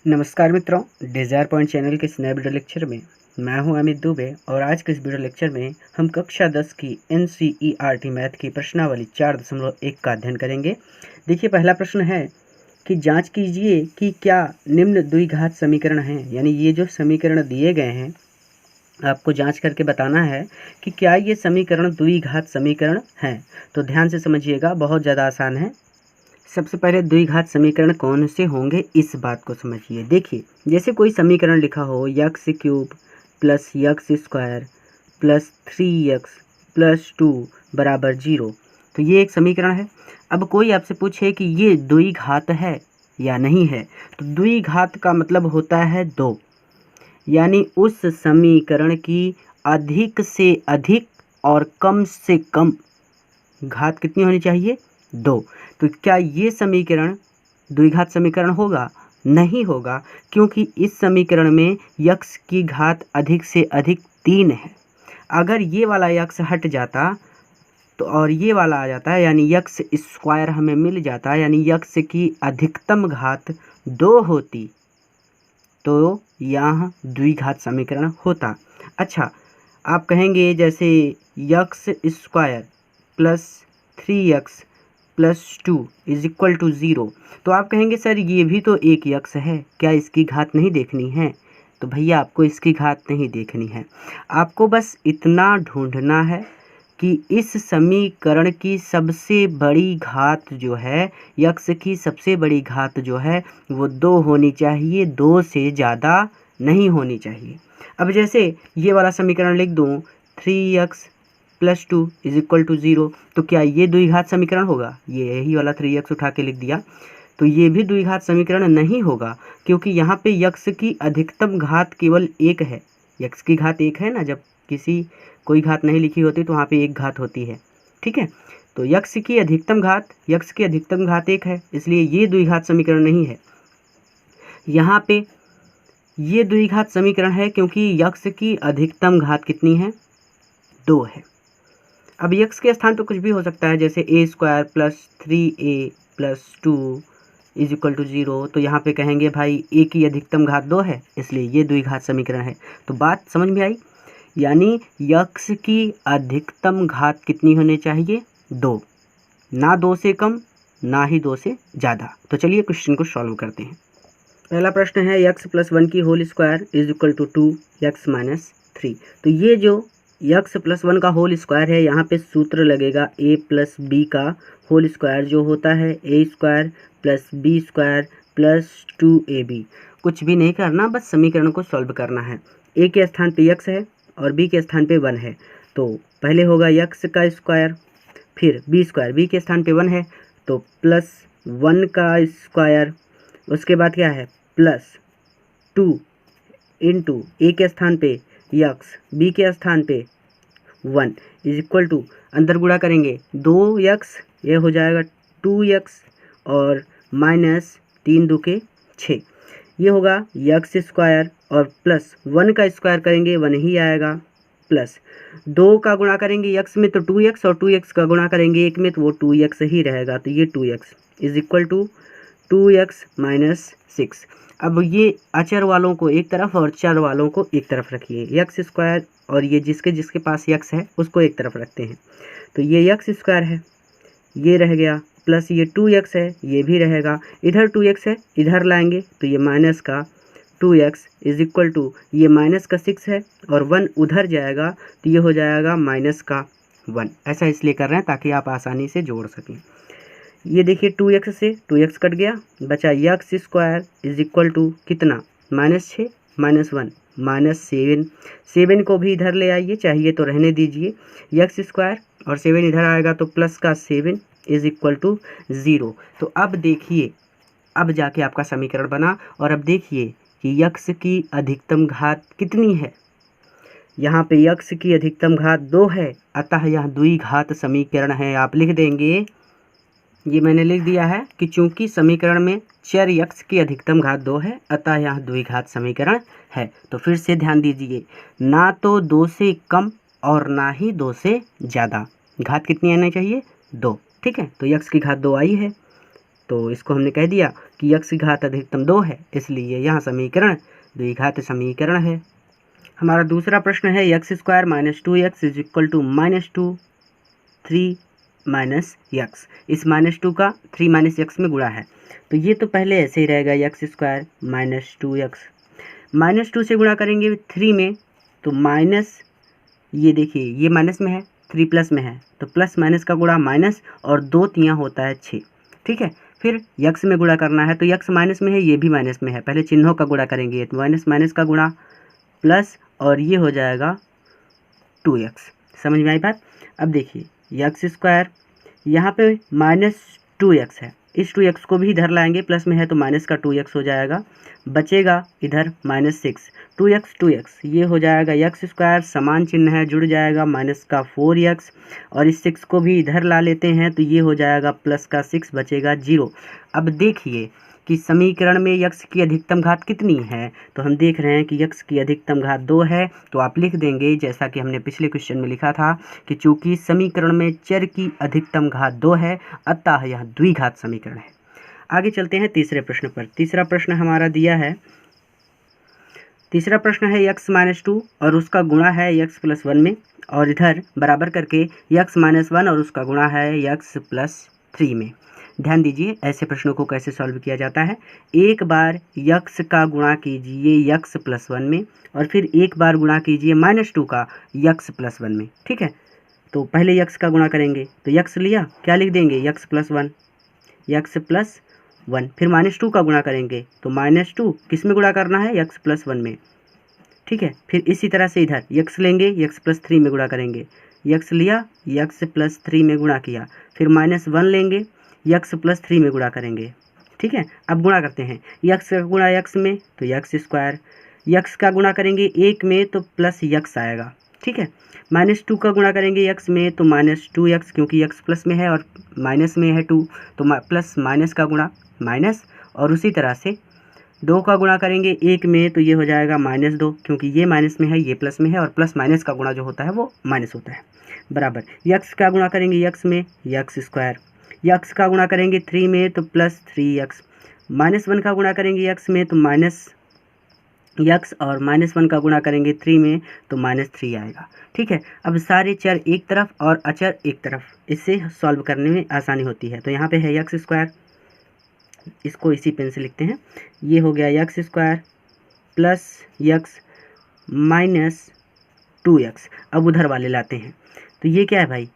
नमस्कार मित्रों, desire point channel के इस नए वीडियो लेक्चर में मैं हूं अमित दुबे और आज के इस वीडियो लेक्चर में हम कक्षा 10 की NCERT मैथ की प्रश्नावली 4.1 का अध्ययन करेंगे। देखिए, पहला प्रश्न है कि जांच कीजिए कि क्या निम्न द्विघात समीकरण हैं। यानी ये जो समीकरण दिए गए हैं आपको जांच करके बताना है कि क्या ये समीकरण द्विघात समीकरण हैं। तो ध्यान से समझिएगा, बहुत ज़्यादा आसान है। सबसे पहले द्विघात समीकरण कौन से होंगे इस बात को समझिए। देखिए, जैसे कोई समीकरण लिखा हो x cube plus x square plus 3x plus 2 बराबर 0, तो ये एक समीकरण है। अब कोई आपसे पूछे कि ये द्विघात है या नहीं है, तो द्विघात का मतलब होता है 2, यानी उस समीकरण की अधिक से अधिक और कम से कम घात कितनी होनी चाहिए, 2। तो क्या ये समीकरण द्विघात समीकरण होगा? नहीं होगा, क्योंकि इस समीकरण में यक्स की घात अधिक से अधिक 3 है। अगर ये वाला यक्स हट जाता तो और ये वाला आ जाता, यानी यक्स स्क्वायर हमें मिल जाता, यानी यक्स की अधिकतम घात 2 होती, तो यहाँ द्विघात समीकरण होता। अच्छा, आप कहेंगे जैसे x square plus 3x plus 2 is equal to 0, तो आप कहेंगे सर ये भी तो एक यक्स है, क्या इसकी घात नहीं देखनी है? तो भैया आपको इसकी घात नहीं देखनी है, आपको बस इतना ढूंढना है कि इस समीकरण की सबसे बड़ी घात जो है, यक्स की सबसे बड़ी घात जो है वो 2 होनी चाहिए, 2 से ज़्यादा नहीं होनी चाहिए। अब जैसे ये वाला समीकरण लिख दूँ 3x plus 2 is equal to 0, तो क्या ये द्विघात समीकरण होगा? ये यही वाला 3x उठा के लिख दिया, तो ये भी द्विघात समीकरण नहीं होगा, क्योंकि यहाँ पे यक्स की अधिकतम घात केवल 1 है। यक्स की घात 1 है ना, जब किसी कोई घात नहीं लिखी होती तो वहाँ पे एक घात होती है, ठीक है। तो यक्स की अधिकतम घात 1 है, इसलिए ये द्विघात समीकरण नहीं है। यहाँ पे ये द्विघात समीकरण है क्योंकि यक्स की अधिकतम घात कितनी है, 2 है। अब यक्स के स्थान पर कुछ भी हो सकता है, जैसे a square plus 3a plus 2 is equal to 0, तो यहाँ पे कहेंगे भाई a की अधिकतम घात 2 है, इसलिए ये द्विघात समीकरण है। तो बात समझ में आई, यानी यक्स की अधिकतम घात कितनी होनी चाहिए, 2, ना 2 से कम ना ही 2 से ज़्यादा। तो चलिए क्वेश्चन को सॉल्व करते हैं। पहला प्रश्न है यक्स प्लस 1 की whole square is equal to 2x minus 3। तो ये जो यक्स प्लस 1 का होल स्क्वायर है, यहाँ पे सूत्र लगेगा a प्लस बी का होल स्क्वायर, जो होता है a square plus b square plus 2ab। कुछ भी नहीं करना, बस समीकरण को सॉल्व करना है। a के स्थान पे x है और b के स्थान पे 1 है, तो पहले होगा x का स्क्वायर, फिर b स्क्वायर, b के स्थान पे 1 है तो प्लस 1 का स्क्वायर, उसके बाद क्या है प्लस 2 इंटू a के स्थान पे यक्स, b के स्थान पे 1 इज इक्वल टू, अंदर गुणा करेंगे 2x, ये हो जाएगा 2x और माइनस 3 दूके 6, ये होगा यक्स स्क्वायर और प्लस 1 का स्क्वायर करेंगे 1 ही आएगा, प्लस 2 का गुणा करेंगे यक्स में तो 2x और 2x का गुणा करेंगे 1 में तो वो 2x ही रहेगा, तो ये 2x is equal to 2x minus 6। अब ये अचर वालों को एक तरफ और चर वालों को एक तरफ रखिए, यक्स स्क्वायर और ये जिसके पास यक्स है उसको एक तरफ रखते हैं, तो ये यक्स स्क्वायर है, ये रह गया, प्लस ये 2x है, ये भी रहेगा, इधर 2x है इधर लाएंगे तो ये माइनस का 2x इज इक्वल टू, ये माइनस का 6 है और 1 उधर जाएगा तो ये हो जाएगा माइनस का 1। ऐसा इसलिए कर रहे हैं ताकि आप आसानी से जोड़ सकें। ये देखिए 2x से 2x कट गया, बचा x square is equal to कितना, माइनस 6 माइनस 1 माइनस 7 को भी इधर ले आइए, चाहिए तो रहने दीजिए, यक्स स्क्वायर और 7 इधर आएगा तो प्लस का 7 इज इक्वल टू 0। तो अब देखिए, अब जाके आपका समीकरण बना, और अब देखिए कि यक्स की अधिकतम घात कितनी है, यहाँ पे यक्स की अधिकतम घात 2 है, अतः यह द्विघात समीकरण है। आप लिख देंगे, ये मैंने लिख दिया है कि चूंकि समीकरण में चर यक्स की अधिकतम घात 2 है, अतः यह द्विघात समीकरण है। तो फिर से ध्यान दीजिए, ना तो 2 से कम और ना ही 2 से ज़्यादा, घात कितनी आनी चाहिए, 2, ठीक है। तो यक्स की घात 2 आई है, तो इसको हमने कह दिया कि यक्स की घात अधिकतम 2 है, इसलिए यहाँ समीकरण द्विघात समीकरण है। हमारा दूसरा प्रश्न है x square minus 2x is equal to -2 3 minus x. इस -2 का 3 माइनस यक्स में गुणा है, तो ये तो पहले ऐसे ही रहेगा यक्स स्क्वायर माइनस 2x। -2 से गुणा करेंगे 3 में, तो माइनस, ये देखिए ये माइनस में है, 3 प्लस में है, तो प्लस माइनस का गुणा माइनस, और 2 तियाँ होता है 6। ठीक है, फिर यक्स में गुणा करना है, तो यक्स माइनस में है, ये भी माइनस में है, पहले चिन्हों का गुणा करेंगे, तो माइनस माइनस का गुणा प्लस, और ये हो जाएगा 2x। समझ में आई बात। अब देखिए यक्स स्क्वायर, यहाँ पे -2x है, इस 2x को भी इधर लाएंगे, प्लस में है तो माइनस का 2x हो जाएगा, बचेगा इधर -6, 2x ये हो जाएगा यक्स स्क्वायर, समान चिन्ह है, जुड़ जाएगा माइनस का 4x, और इस 6 को भी इधर ला लेते हैं, तो ये हो जाएगा प्लस का 6, बचेगा 0। अब देखिए कि समीकरण में यक्स की अधिकतम घात कितनी है, तो हम देख रहे हैं कि यक्स की अधिकतम घात 2 है, तो आप लिख देंगे जैसा कि हमने पिछले क्वेश्चन में लिखा था कि चूंकि समीकरण में चर की अधिकतम घात 2 है, अतः यह द्विघात समीकरण है। आगे चलते हैं तीसरे प्रश्न पर। तीसरा प्रश्न हमारा दिया है, तीसरा प्रश्न है यक्स माइनस 2 और उसका गुणा है यक्स प्लस 1 में, और इधर बराबर करके यक्स माइनस 1 और उसका गुणा है यक्स प्लस 3 में। ध्यान दीजिए ऐसे प्रश्नों को कैसे सॉल्व किया जाता है। एक बार यक्स का गुणा कीजिए यक्स प्लस 1 में, और फिर एक बार गुणा कीजिए -2 का यक्स प्लस 1 में। ठीक है, तो पहले यक्स का गुणा करेंगे, तो यक्स लिया, क्या लिख देंगे यक्स प्लस 1, यक्स प्लस 1, फिर -2 का गुणा करेंगे, तो -2 किस में गुणा करना है, यक्स प्लस 1 में। ठीक है, फिर इसी तरह से इधर यक्स लेंगे, यक्स प्लस 3 में गुणा करेंगे, यक्स लिया, यक्स प्लस 3 में गुणा किया, फिर -1 लेंगे, यक्स प्लस 3 में गुणा करेंगे। ठीक है, अब गुणा करते हैं, यक्स का गुणा यक्स में तो यक्स स्क्वायर, यक्स का गुणा करेंगे 1 में तो प्लस यक्स आएगा। ठीक है, -2 का गुणा करेंगे यक्स में तो -2x, क्योंकि यक्स प्लस में है और माइनस में है 2, तो प्लस माइनस का गुणा माइनस, और उसी तरह से 2 का गुणा करेंगे 1 में तो ये हो जाएगा -2, क्योंकि ये माइनस में है ये प्लस में है, और प्लस माइनस का गुणा जो होता है वो माइनस होता है, बराबर। यक्स का गुणा करेंगे यक्स में, यक्स स्क्वायर, यक्स का गुणा करेंगे 3 में तो प्लस 3x, -1 का गुणा करेंगे यक्स में तो माइनस यक्स, और -1 का गुणा करेंगे 3 में तो -3 आएगा। ठीक है, अब सारे चर एक तरफ और अचर एक तरफ, इससे सॉल्व करने में आसानी होती है। तो यहाँ पे है यक्स स्क्वायर, इसको इसी पेन से लिखते हैं, ये हो गया x square plus x minus 2x। अब उधर वाले लाते हैं, तो ये क्या है भाई,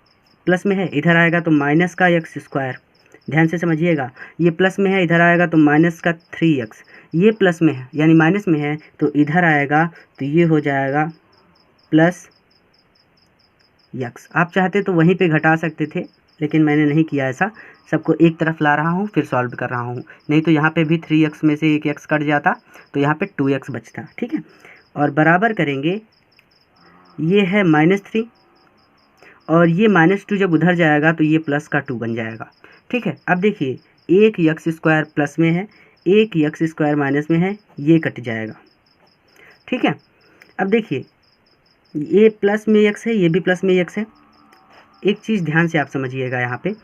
प्लस में है, इधर आएगा तो माइनस का यक्स स्क्वायर, ध्यान से समझिएगा, ये प्लस में है, इधर आएगा तो माइनस का 3x, ये प्लस में है यानी माइनस में है, तो इधर आएगा तो ये हो जाएगा प्लस यक्स। आप चाहते तो वहीं पे घटा सकते थे, लेकिन मैंने नहीं किया ऐसा, सबको एक तरफ ला रहा हूँ फिर सॉल्व कर रहा हूँ, नहीं तो यहाँ पे भी 3x में से एक x कट जाता तो यहाँ पे 2x बचता। ठीक है, और बराबर करेंगे, ये है -3 और ये -2 जब उधर जाएगा तो ये प्लस का 2 बन जाएगा। ठीक है, अब देखिए एक यक्स स्क्वायर प्लस में है, एक यक्स स्क्वायर माइनस में है, ये कट जाएगा। ठीक है, अब देखिए ये प्लस में यक्स है, ये भी प्लस में यक्स है। एक चीज़ ध्यान से आप समझिएगा, यहाँ पे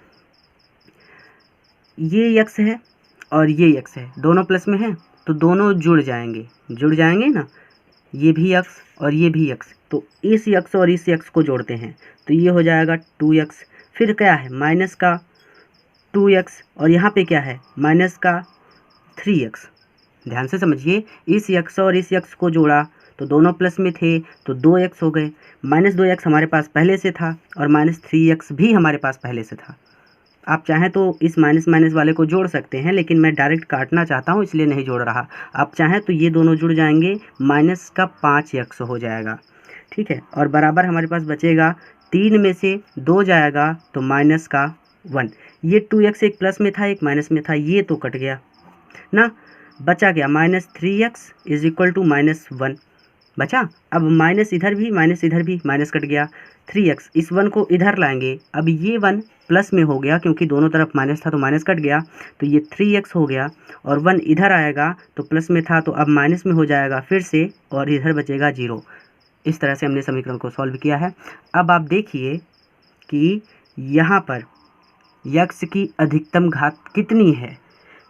ये यक्स है और ये यक्स है, दोनों प्लस में है तो दोनों जुड़ जाएंगे ना, ये भी यक्स और ये भी यक्स, तो इस यक्स और इस यक्स को जोड़ते हैं तो ये हो जाएगा 2x, फिर क्या है माइनस का 2x, और यहाँ पे क्या है माइनस का 3x। ध्यान से समझिए, इस यक्स और इस यक्स को जोड़ा तो दोनों प्लस में थे तो 2x हो गए, -2x हमारे पास पहले से था और -3x भी हमारे पास पहले से था। आप चाहें तो इस माइनस माइनस वाले को जोड़ सकते हैं, लेकिन मैं डायरेक्ट काटना चाहता हूँ इसलिए नहीं जोड़ रहा। आप चाहें तो ये दोनों जुड़ जाएंगे, माइनस का 5x हो जाएगा। ठीक है, और बराबर हमारे पास बचेगा, 3 में से 2 जाएगा तो माइनस का 1, ये 2x एक प्लस में था एक माइनस में था, ये तो कट गया ना, बचा गया -3x इज इक्वल टू -1 बचा। अब माइनस इधर भी माइनस कट गया, 3x, इस 1 को इधर लाएंगे, अब ये 1 प्लस में हो गया क्योंकि दोनों तरफ माइनस था तो माइनस कट गया, तो ये 3x हो गया, और 1 इधर आएगा तो प्लस में था तो अब माइनस में हो जाएगा फिर से, और इधर बचेगा 0। इस तरह से हमने समीकरण को सॉल्व किया है। अब आप देखिए कि यहाँ पर यक्स की अधिकतम घात कितनी है।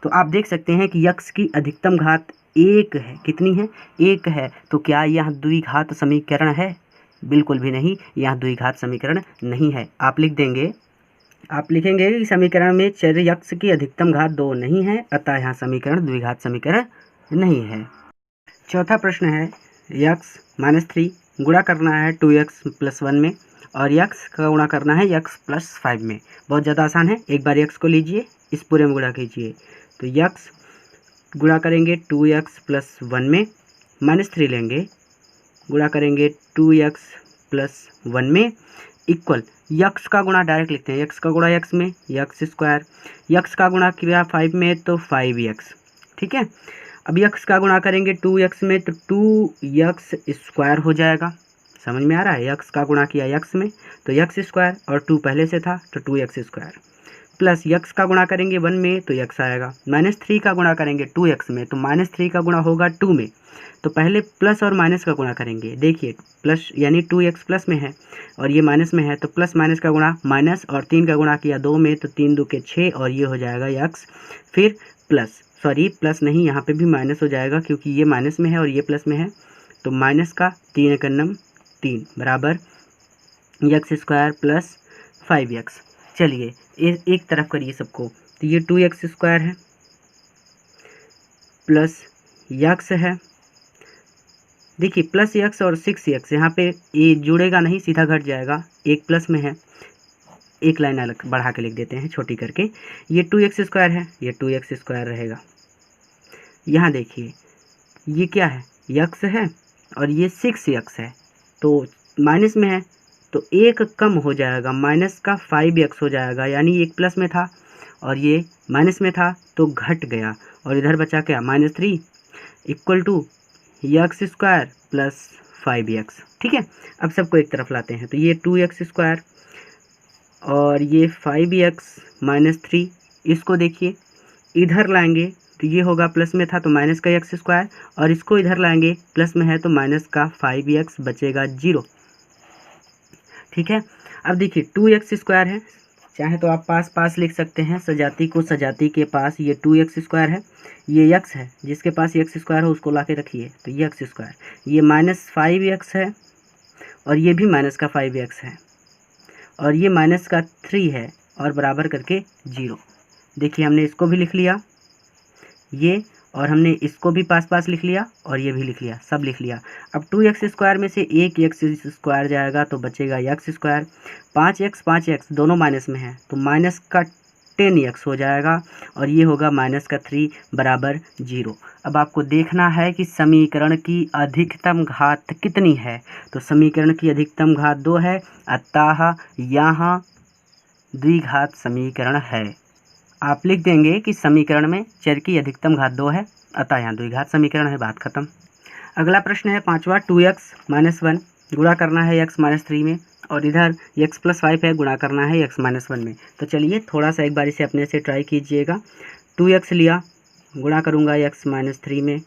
तो आप देख सकते हैं कि यक्स की अधिकतम घात 1 है। कितनी है? 1 है। तो क्या यह द्विघात समीकरण है? बिल्कुल भी नहीं, यह द्विघात समीकरण नहीं है। आप लिखेंगे कि समीकरण में चर यक्स की अधिकतम घात 2 नहीं है, अतः यहाँ समीकरण द्विघात समीकरण नहीं है। चौथा प्रश्न है, यक्स -3 गुणा करना है 2x+1 में और यक्स का गुणा करना है x+5 में। बहुत ज़्यादा आसान है, एक बार यक्स को लीजिए, इस पूरे में गुणा कीजिए। तो यक्स गुणा करेंगे 2x+1 में, -3 लेंगे, गुणा करेंगे 2x+1 में, इक्वल यक्स का गुणा डायरेक्ट लिखते हैं, यक्स का गुणा यक्स में x², यक्स का गुणा किया 5 में तो 5x। ठीक है, अब यक्स का गुणा करेंगे 2x में तो 2x² हो जाएगा। समझ में आ रहा है? यक्स का गुणा किया यक्स में तो x² और 2 पहले से था तो 2x² प्लस यक्स का गुणा करेंगे 1 में तो यक्स आएगा, -3 का गुणा करेंगे 2x में तो -3 का गुणा होगा 2 में। तो पहले प्लस और माइनस का गुणा करेंगे। देखिए प्लस यानी 2x प्लस में है और ये माइनस में है तो प्लस माइनस का गुणा माइनस, और 3 का गुणा किया 2 में तो 3 2 के 6 और ये हो जाएगा यक्स। फिर प्लस प्लस नहीं, यहाँ पे भी माइनस हो जाएगा क्योंकि ये माइनस में है और ये प्लस में है। तो माइनस का 3 एकम 3 बराबर x² प्लस 5x। चलिए एक तरफ करिए सबको, तो ये 2x² है प्लस यक्स है। देखिए प्लस यक्स और 6x, यहाँ पे ये जुड़ेगा नहीं, सीधा घट जाएगा, एक प्लस में है, एक लाइन अलग बढ़ा के लिख देते हैं छोटी करके। ये 2x² है, ये 2x² रहेगा। यहाँ देखिए ये क्या है, यक्स है और ये 6x है, तो माइनस में है तो एक कम हो जाएगा, माइनस का 5x हो जाएगा, यानी एक प्लस में था और ये माइनस में था तो घट गया और इधर बचा क्या, -3 equal to x² plus 5x। ठीक है, अब सबको एक तरफ लाते हैं, तो ये 2x² और ये 5x -3, इसको देखिए इधर लाएंगे तो ये होगा, प्लस में था तो माइनस का x² और इसको इधर लाएंगे, प्लस में है तो माइनस का 5x बचेगा 0। ठीक है, अब देखिए 2x² है, चाहे तो आप पास लिख सकते हैं, सजाती को सजाती के पास। ये 2x² है, ये x है, जिसके पास x² हो उसको ला के रखिए, तो ये x², ये -5x है और ये भी माइनस का 5x है और ये माइनस का 3 है और बराबर करके 0। देखिए हमने इसको भी लिख लिया ये, और हमने इसको भी पास लिख लिया और ये भी लिख लिया, सब लिख लिया। अब 2x² में से एक x² जाएगा तो बचेगा x²। 5x दोनों माइनस में है तो माइनस का 10x हो जाएगा और ये होगा माइनस का 3 बराबर 0। अब आपको देखना है कि समीकरण की अधिकतम घात कितनी है। तो समीकरण की अधिकतम घात 2 है, अतः यहाँ द्विघात समीकरण है। आप लिख देंगे कि समीकरण में चर की अधिकतम घात 2 है, अतः यहाँ द्विघात समीकरण है, बात खत्म। अगला प्रश्न है 5वां, 2x-1 गुणा करना है x-3 में और इधर x+5 है, गुणा करना है x-1 में। तो चलिए थोड़ा सा एक बार इसे अपने से ट्राई कीजिएगा। 2x लिया, गुणा करूँगा x-3 में,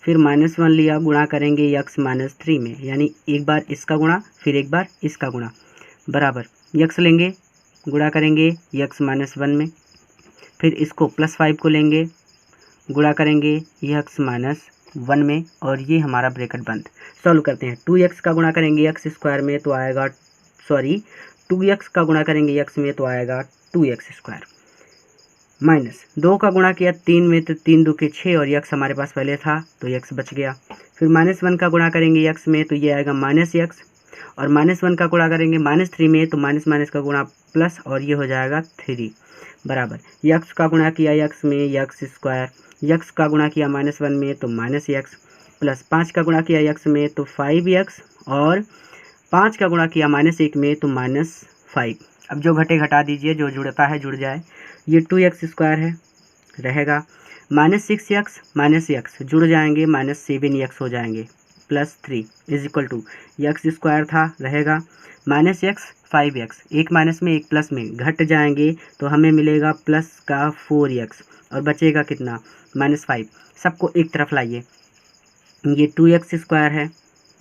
फिर -1 लिया, गुणा करेंगे x-3 में, यानी एक बार इसका गुणा फिर एक बार इसका गुणा, बराबर x लेंगे, गुणा करेंगे x-1 में, फिर इसको +5 को लेंगे, गुणा करेंगे x-1 में और ये हमारा ब्रैकेट बंद। सॉल्व करते हैं, 2x का गुणा करेंगे x² में तो आएगा 2x का गुणा करेंगे x में तो आएगा 2x², माइनस 2 का गुणा किया 3 में तो 3 2 के 6 और x हमारे पास पहले था तो x बच गया। फिर -1 का गुणा करेंगे x में तो ये आएगा -x, और -1 का गुणा करेंगे -3 में तो माइनस का गुणा प्लस और ये हो जाएगा 3 बराबर x का गुणा किया x में x², x का गुणा किया -1 में तो -x, प्लस 5 का गुणा किया x में तो 5x और 5 का गुणा किया -1 में तो -5। अब जो घटे घटा दीजिए, जो जुड़ता है जुड़ जाए। ये 2x² है, रहेगा -6x जुड़ जाएंगे, -7x हो जाएंगे, +3 = x² था, रहेगा -x 5x, एक माइनस में एक प्लस में घट जाएंगे तो हमें मिलेगा प्लस का 4x और बचेगा कितना, -5। सबको एक तरफ लाइए, ये 2x² है,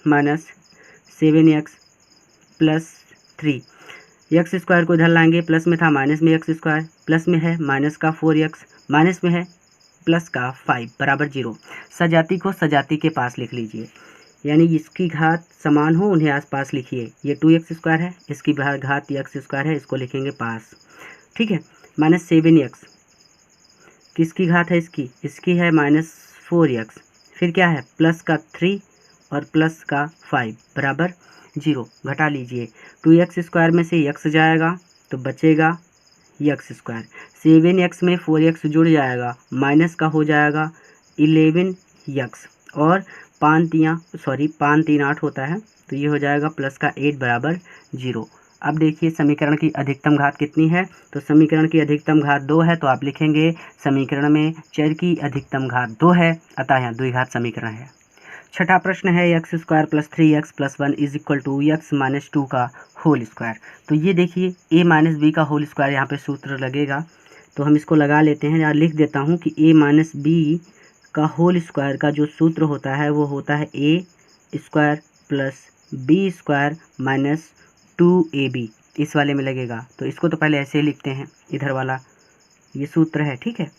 -7x +3, एक्स स्क्वायर को इधर लाएंगे, प्लस में था माइनस में एक्स स्क्वायर, प्लस में है माइनस का 4x, माइनस में है प्लस का 5 बराबर 0। सजाती को सजाती के पास लिख लीजिए, यानी इसकी घात समान हो उन्हें आसपास लिखिए। ये 2x स्क्वायर है, इसकी घात x स्क्वायर है, इसको लिखेंगे पास। ठीक है, माइनस 7x किसकी घात है इसकी, इसकी है माइनस 4x, फिर क्या है प्लस का 3 और प्लस का 5 बराबर 0। घटा लीजिए, 2x स्क्वायर में से x जाएगा तो बचेगा x स्क्वायर, 7x में 4x जुड़ जाएगा, माइनस का हो जाएगा 11x, और 5 3 8 होता है, तो ये हो जाएगा प्लस का 8 बराबर 0। अब देखिए समीकरण की अधिकतम घात कितनी है, तो समीकरण की अधिकतम घात 2 है, तो आप लिखेंगे समीकरण में चर की अधिकतम घात 2 है, अतः यहाँ द्विघात समीकरण है। छठा प्रश्न है x square plus 3x plus 1 is equal to x minus 2 का होल स्क्वायर। तो ये देखिए a माइनस बी का होल स्क्वायर यहाँ पे सूत्र लगेगा, तो हम इसको लगा लेते हैं। यहाँ लिख देता हूँ कि a माइनस बी का होल स्क्वायर का जो सूत्र होता है वो होता है a square plus b square minus 2ab, इस वाले में लगेगा। तो इसको तो पहले ऐसे ही लिखते हैं, इधर वाला ये सूत्र है। ठीक है,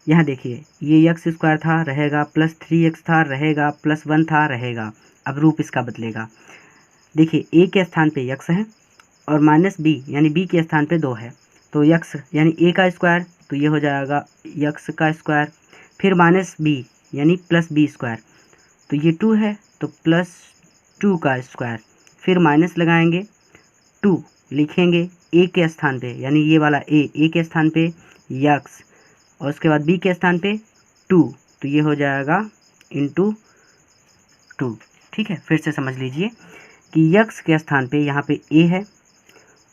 यहाँ देखिए ये एक्स स्क्वायर था रहेगा, प्लस 3x था रहेगा, प्लस 1 था रहेगा। अब रूप इसका बदलेगा, देखिए a के स्थान पे x है और माइनस b यानी b के स्थान पे 2 है, तो x यानी a का स्क्वायर, तो ये हो जाएगा x का स्क्वायर, फिर माइनस b यानी प्लस b स्क्वायर, तो ये 2 है तो प्लस 2 का स्क्वायर, फिर माइनस लगाएंगे 2 लिखेंगे a के स्थान पे, यानी ये वाला a के स्थान पे x, और उसके बाद b के स्थान पे 2, तो ये हो जाएगा इंटू 2। ठीक है, फिर से समझ लीजिए कि x के स्थान पे यहाँ पे a है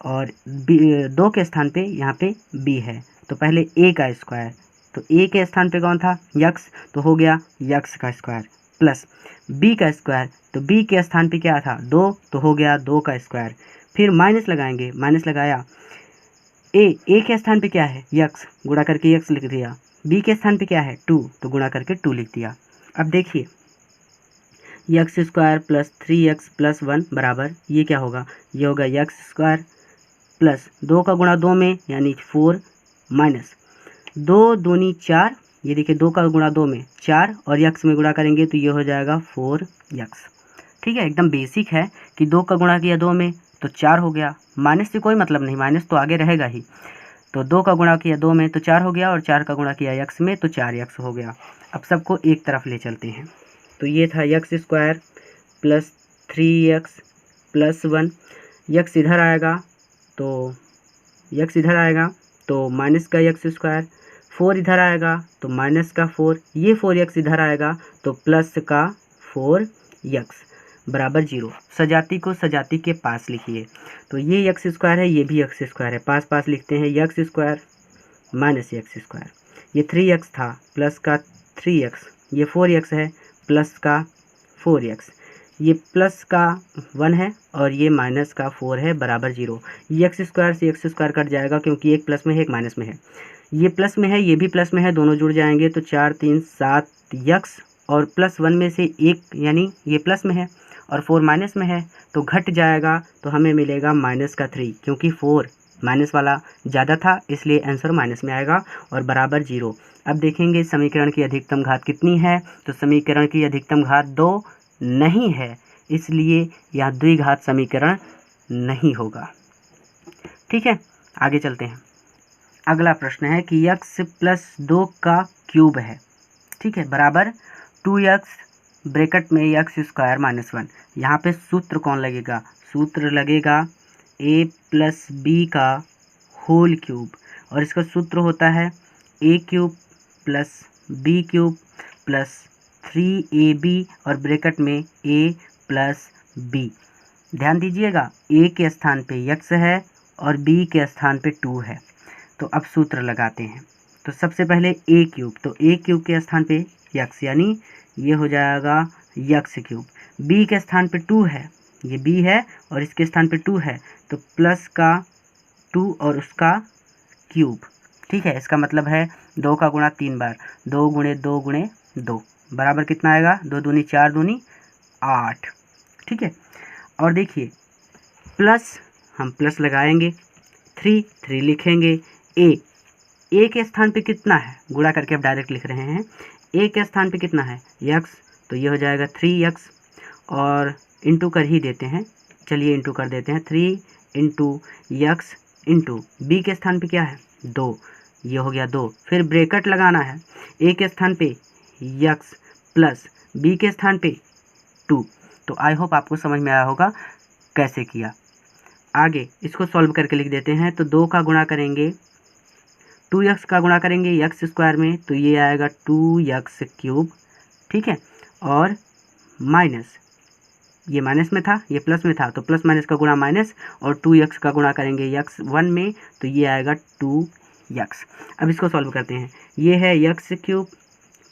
और 2 के स्थान पे यहाँ पे b है, तो पहले a का स्क्वायर, तो a के स्थान पे कौन था x, तो हो गया x का स्क्वायर, प्लस b का स्क्वायर, तो b के स्थान पे क्या था 2, तो हो गया 2 का स्क्वायर, फिर माइनस लगाएंगे, माइनस लगाया a के स्थान पे क्या है x, गुणा करके x लिख दिया, b के स्थान पे क्या है 2, तो गुणा करके 2 लिख दिया। अब देखिए x square plus 3x plus 1 बराबर ये क्या होगा, ये होगा एक्स स्क्वायर प्लस 2 का गुणा 2 में यानी 4 माइनस 2 दूनी 4, ये देखिए 2 का गुणा 2 में 4 और x में गुणा करेंगे तो ये हो जाएगा 4x। ठीक है, एकदम बेसिक है कि 2 का गुणा किया 2 में तो 4 हो गया, माइनस से कोई मतलब नहीं, माइनस तो आगे रहेगा ही, तो 2 का गुणा किया 2 में तो 4 हो गया और 4 का गुणा किया x में तो 4x हो गया। अब सबको एक तरफ ले चलते हैं, तो ये था x square plus 3x plus 1, x इधर आएगा तो माइनस का x स्क्वायर, 4 इधर आएगा तो माइनस का 4, ये 4x इधर आएगा तो प्लस का 4x बराबर 0। सजाती को सजाती के पास लिखिए, तो ये एक्स स्क्वायर है, ये भी एक्स स्क्वायर है, पास पास लिखते हैं, x square minus x square, ये 3x था प्लस का 3x, ये 4x है प्लस का 4x, ये प्लस का 1 है और ये माइनस का 4 है बराबर 0। ये एक्स स्क्वायर से एक्स स्क्वायर कट जाएगा क्योंकि एक प्लस में है एक माइनस में है, ये प्लस में है ये भी प्लस में है, दोनों जुड़ जाएंगे तो 4 3 7x, और प्लस 1 में से एक यानी ये प्लस में है और 4 माइनस में है तो घट जाएगा, तो हमें मिलेगा माइनस का 3, क्योंकि 4 माइनस वाला ज़्यादा था इसलिए आंसर माइनस में आएगा और बराबर 0। अब देखेंगे समीकरण की अधिकतम घात कितनी है, तो समीकरण की अधिकतम घात 2 नहीं है, इसलिए यह द्विघात समीकरण नहीं होगा। ठीक है, आगे चलते हैं। अगला प्रश्न है कि x प्लस 2 का क्यूब है, ठीक है, बराबर 2x ब्रैकेट में एक्स स्क्वायर माइनस 1। यहाँ पे सूत्र कौन लगेगा, सूत्र लगेगा a प्लस बी का होल क्यूब, और इसका सूत्र होता है a cube plus b cube plus 3ab और ब्रैकेट में a प्लस b। ध्यान दीजिएगा a के स्थान पे x है और b के स्थान पे 2 है, तो अब सूत्र लगाते हैं। तो सबसे पहले a क्यूब, तो a क्यूब के स्थान पे x यानी ये हो जाएगा x क्यूब, b के स्थान पे 2 है, ये b है और इसके स्थान पे 2 है तो प्लस का 2 और उसका क्यूब। ठीक है, इसका मतलब है 2 का गुणा 3 बार, 2 गुणे 2 गुणे 2 बराबर कितना आएगा, 2 दूनी 4 दूनी 8। ठीक है, और देखिए प्लस हम प्लस लगाएंगे, 3 लिखेंगे। ए के स्थान पे कितना है, गुणा करके अब डायरेक्ट लिख रहे हैं। ए के स्थान पे कितना है, x, तो ये हो जाएगा 3x, और इंटू कर ही देते हैं, चलिए इंटू कर देते हैं। 3 इंटू x इंटू बी के स्थान पे क्या है, 2, ये हो गया 2। फिर ब्रैकेट लगाना है, ए के स्थान पे x प्लस बी के स्थान पे 2। तो आई होप आपको समझ में आया होगा कैसे किया। आगे इसको सॉल्व करके लिख देते हैं। तो 2 का गुणा करेंगे, 2x का गुणा करेंगे x स्क्वायर में, तो ये आएगा 2x क्यूब, ठीक है। और माइनस, ये माइनस में था, ये प्लस में था, तो प्लस माइनस का गुणा माइनस, और 2x का गुणा करेंगे x1 में, तो ये आएगा 2x। अब इसको सॉल्व करते हैं। ये है x क्यूब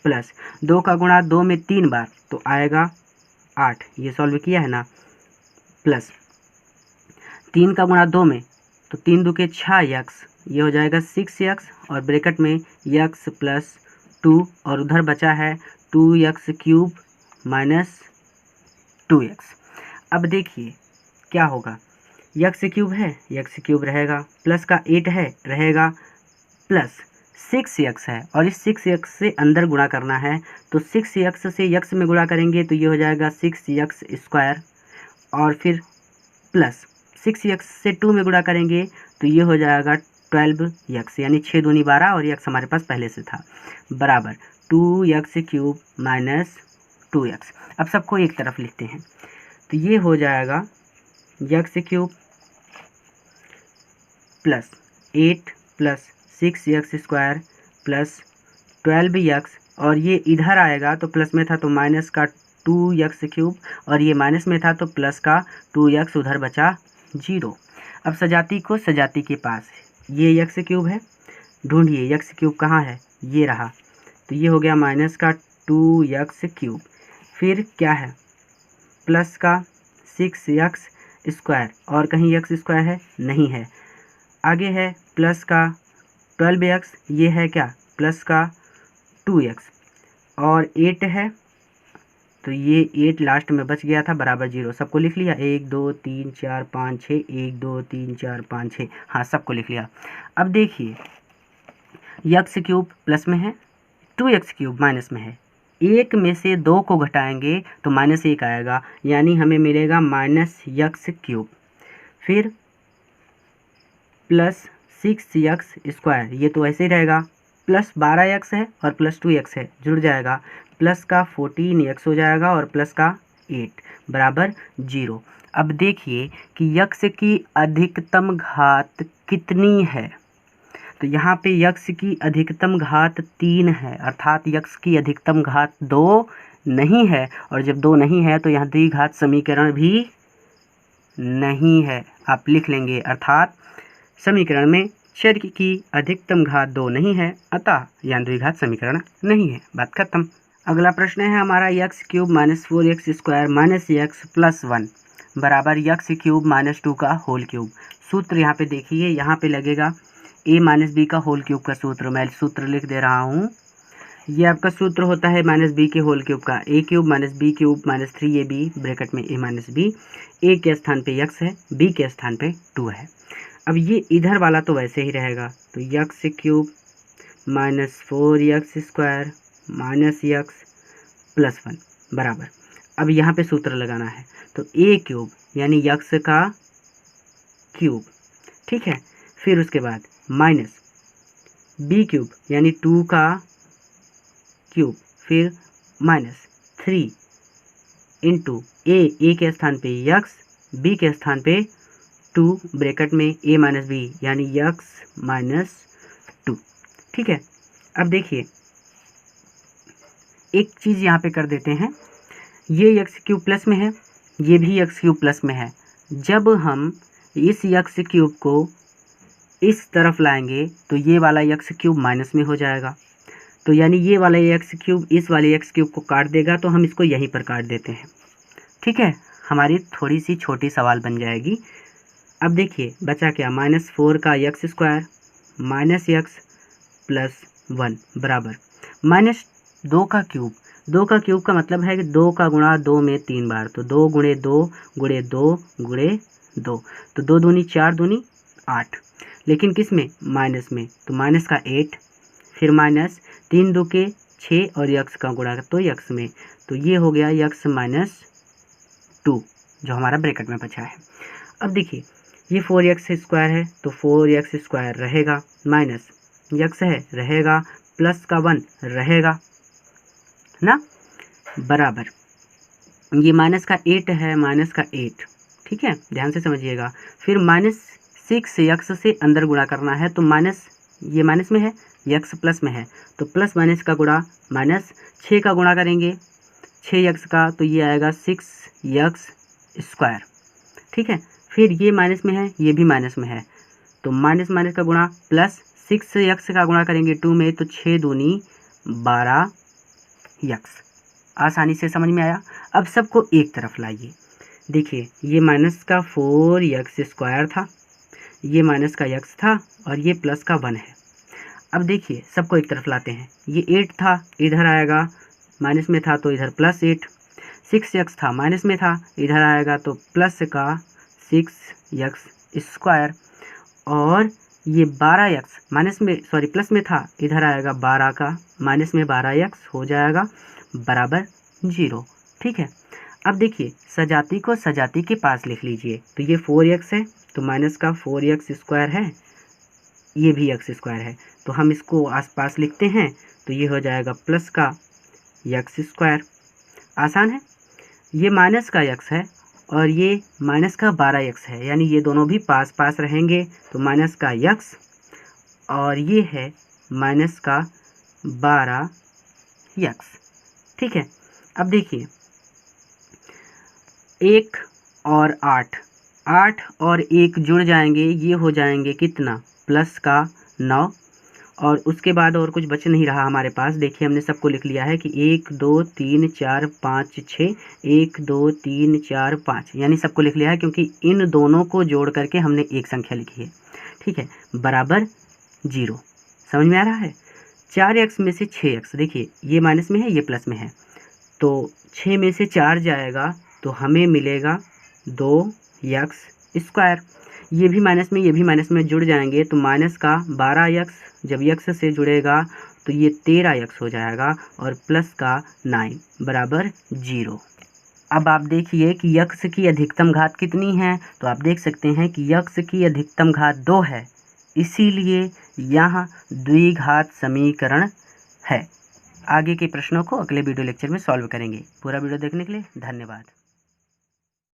प्लस 2 का गुणा 2 में 3 बार, तो आएगा 8, ये सॉल्व किया है ना, प्लस 3 का गुणा 2 में, तो 3 2 के 6x, ये हो जाएगा 6x, और ब्रैकेट में x प्लस 2, और उधर बचा है 2x क्यूब माइनस 2x। अब देखिए क्या होगा, x क्यूब है, x क्यूब रहेगा, प्लस का 8 है रहेगा, प्लस 6x है, और इस 6x से अंदर गुणा करना है, तो 6x से x में गुणा करेंगे, तो ये हो जाएगा 6x स्क्वायर, और फिर प्लस 6x से 2 में गुणा करेंगे, तो ये हो जाएगा 12x, यानी 6 दूनी 12, और x हमारे पास पहले से था, बराबर 2x क्यूब माइनस 2x। अब सबको एक तरफ लिखते हैं, तो ये हो जाएगा x cube plus 8 plus 6x square plus 12x, और ये इधर आएगा तो प्लस में था तो माइनस का 2x क्यूब, और ये माइनस में था तो प्लस का 2x, उधर बचा 0। अब सजाती को सजाती के पास, ये x क्यूब है, ढूंढिए x क्यूब कहाँ है, ये रहा, तो ये हो गया माइनस का 2x क्यूब। फिर क्या है, प्लस का 6x स्क्वायर, और कहीं x स्क्वायर है, नहीं है। आगे है प्लस का 12x, ये है क्या, प्लस का 2x, और 8 है, तो ये 8 लास्ट में बच गया था, बराबर 0। सबको लिख लिया, 1 2 3 4 5 6, 1 2 3 4 5 6, हाँ सबको लिख लिया। अब देखिए x क्यूब प्लस में है, 2x क्यूब माइनस में है, 1 में से 2 को घटाएंगे तो माइनस 1 आएगा, यानी हमें मिलेगा माइनस x क्यूब। फिर प्लस 6x स्क्वायर, ये तो ऐसे ही रहेगा, प्लस 12x है और प्लस 2x है, जुड़ जाएगा, प्लस का 14x हो जाएगा, और प्लस का 8 बराबर 0। अब देखिए कि x की अधिकतम घात कितनी है, तो यहाँ पे x की अधिकतम घात 3 है, अर्थात x की अधिकतम घात 2 नहीं है, और जब 2 नहीं है तो यहाँ द्विघात समीकरण भी नहीं है, आप लिख लेंगे, अर्थात समीकरण में चर की अधिकतम घात 2 नहीं है, अतः यह द्विघात समीकरण नहीं है, बात खत्म। अगला प्रश्न है हमारा, x cube minus 4x square minus x plus 1 बराबर x क्यूब माइनस 2 का होल क्यूब। सूत्र यहाँ पे देखिए, यहाँ पे लगेगा a माइनस बी का होल क्यूब का सूत्र, मैं सूत्र लिख दे रहा हूँ। ये आपका सूत्र होता है माइनस बी के होल क्यूब का, a cube minus b cube minus 3ab bracket में a माइनस बी, a के स्थान पे x है, b के स्थान पे 2 है। अब ये इधर वाला तो वैसे ही रहेगा, तो x cube minus 4x square minus x plus 1 बराबर, अब यहाँ पे सूत्र लगाना है, तो a क्यूब यानी x का क्यूब, ठीक है। फिर उसके बाद माइनस b क्यूब यानी 2 का क्यूब, फिर माइनस 3 इंटू a के स्थान पे x, b के स्थान पे 2 ब्रैकेट में a माइनस बी यानी x माइनस 2, ठीक है। अब देखिए एक चीज़ यहाँ पे कर देते हैं, ये x क्यूब प्लस में है, ये भी x क्यूब प्लस में है, जब हम इस x क्यूब को इस तरफ लाएंगे तो ये वाला x क्यूब माइनस में हो जाएगा, तो यानी ये वाला x क्यूब इस वाले x क्यूब को काट देगा, तो हम इसको यहीं पर काट देते हैं, ठीक है। हमारी थोड़ी सी छोटी सवाल बन जाएगी। अब देखिए बचा क्या, माइनस 4 का x square minus x plus 1 बराबर माइनस 2 का क्यूब। 2 का क्यूब का मतलब है कि 2 का गुणा 2 में 3 बार, तो 2 गुणे 2 गुणे 2 गुणे 2, तो 2 दूनी 4 दूनी 8, लेकिन किस में, माइनस में, तो माइनस का 8, फिर माइनस 3 दो के 6 और यक्स का गुणा तो यक्स में, तो ये हो गया यक्स माइनस 2 जो हमारा ब्रैकेट में बचा है। अब देखिए ये 4x² है तो 4x² रहेगा, माइनस यक्स है रहेगा, प्लस का 1 रहेगा ना, बराबर ये माइनस का 8 है, माइनस का 8, ठीक है, ध्यान से समझिएगा। फिर माइनस 6 यक्स से अंदर गुणा करना है, तो माइनस, ये माइनस में है, यक्स प्लस में है, तो प्लस माइनस का गुणा, माइनस 6 का गुणा करेंगे 6 यक्स का, तो ये आएगा 6x², ठीक है। फिर ये माइनस में है, ये भी माइनस में है, तो माइनस माइनस का गुणा, प्लस 6x का गुणा करेंगे 2 में, तो 6 दूनी 12 यक्स। आसानी से समझ में आया। अब सबको एक तरफ लाइए, देखिए ये माइनस का 4x² था, ये माइनस का यक्स था और ये प्लस का 1 है। अब देखिए सबको एक तरफ लाते हैं, ये 8 था इधर आएगा, माइनस में था तो इधर प्लस 8, 6x था माइनस में था इधर आएगा तो प्लस का 6x², और ये 12x माइनस में, सॉरी प्लस में था इधर आएगा 12 का माइनस में 12x हो जाएगा बराबर 0, ठीक है। अब देखिए सजाती को सजाती के पास लिख लीजिए, तो ये 4x है तो माइनस का 4x² है, ये भी x² है, तो हम इसको आसपास लिखते हैं, तो ये हो जाएगा प्लस का x²। आसान है। ये माइनस का x है और ये माइनस का 12x है, यानी ये दोनों भी पास पास रहेंगे, तो माइनस का x और ये है माइनस का 12x, ठीक है। अब देखिए 1 और 8, 8 और 1 जुड़ जाएंगे, ये हो जाएंगे कितना, प्लस का 9, और उसके बाद और कुछ बच नहीं रहा हमारे पास। देखिए हमने सबको लिख लिया है कि 1 2 3 4 5 6, 1 2 3 4 5, यानी सबको लिख लिया है क्योंकि इन दोनों को जोड़ करके हमने एक संख्या लिखी है, ठीक है, बराबर 0। समझ में आ रहा है। 4x में से 6x, देखिए ये माइनस में है ये प्लस में है, तो 6 में से 4 जाएगा तो हमें मिलेगा 2x²। ये भी माइनस में ये भी माइनस में जुड़ जाएंगे, तो माइनस का 12x जब x से जुड़ेगा तो ये 13x हो जाएगा, और प्लस का 9 बराबर 0। अब आप देखिए कि x की अधिकतम घात कितनी है, तो आप देख सकते हैं कि x की अधिकतम घात 2 है, इसीलिए यहाँ द्विघात समीकरण है। आगे के प्रश्नों को अगले वीडियो लेक्चर में सॉल्व करेंगे। पूरा वीडियो देखने के लिए धन्यवाद।